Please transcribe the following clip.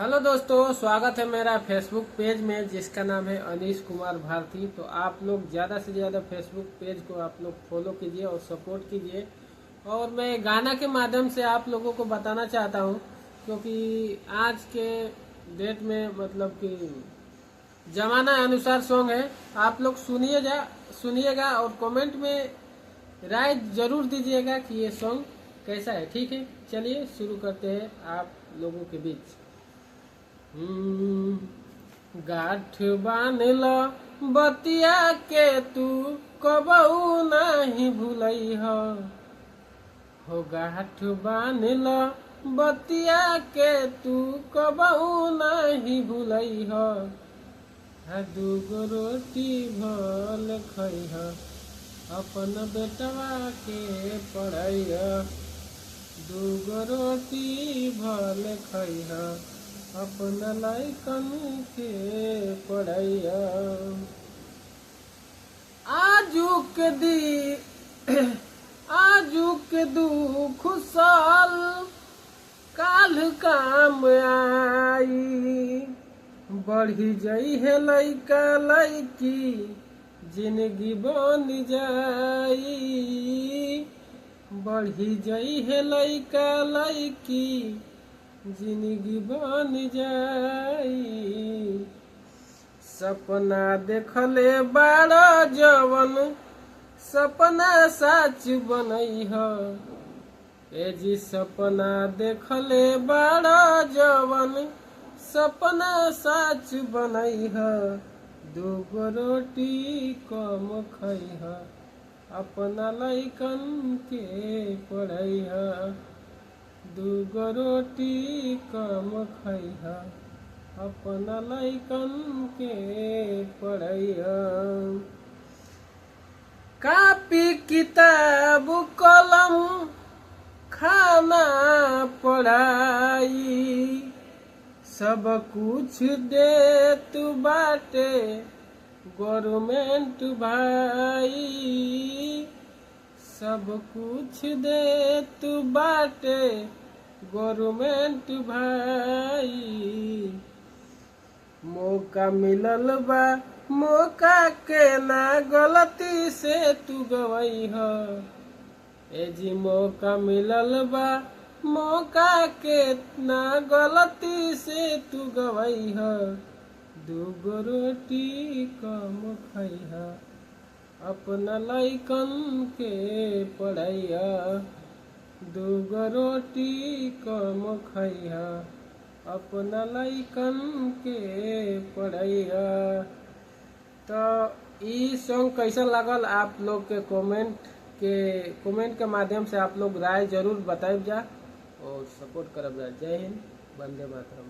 Hello दोस्तों, स्वागत है मेरा फेसबुक पेज में जिसका नाम है अनीश कुमार भारती। तो आप लोग ज़्यादा से ज़्यादा फेसबुक पेज को आप लोग फॉलो कीजिए और सपोर्ट कीजिए। और मैं गाना के माध्यम से आप लोगों को बताना चाहता हूँ, क्योंकि आज के डेट में मतलब कि जमाना अनुसार सॉन्ग है। आप लोग सुनिएगा और कमेंट में राय जरूर दीजिएगा कि ये सॉन्ग कैसा है। ठीक है, चलिए शुरू करते हैं आप लोगों के बीच। गाठ बांधल बतिया के तू कबऊ नहीं भूलई हो गाठ बांधल बतिया के तू कबऊ नहीं भूलई हो। दूगो रोटी भल खइह अपन बेटवा के पढ़ैह। दूगो रोटी भल खइह अपन लइकन के पढ़ैया। आजुक दुख साल काल काम आई। बढ़ी जई है लइका लइकी जिंदगी बन जाई। बढ़ी जई है लइका लइकी जिंदगी बन जाई। सपना देखले बाड़ा जवन सपना सच बनई ह। ए जी सपना देखले बाड़ा जवन सपना सच बनई ह। दूगो रोटी कम खइह अपना लइकन के पढ़ैह। दूगो रोटी कम खइह अपना लइकन के पढ़ैह। कापी किताब कलम खाना पढ़ाई सब कुछ देत बाटे गवर्नमेंट भाई। सब कुछ देत बाटे गवर्नमेंट भाई। मौका मिलल बा मौका के ना गलती से तू गवई ह। ए जी मौका मिलल बा मौका के ना गलती से तू गवई ह। दूगो रोटी कम खइह अपना लइकन के पढ़ैया। दूगो रोटी कम खइह अपना लइकन के पढ़ैया। तो ई सॉन्ग कैसा लागल आप लोग के कमेंट के माध्यम से आप लोग राय जरूर बताइब जा और सपोर्ट करब जा। जय हिंद, वंदे मातरम।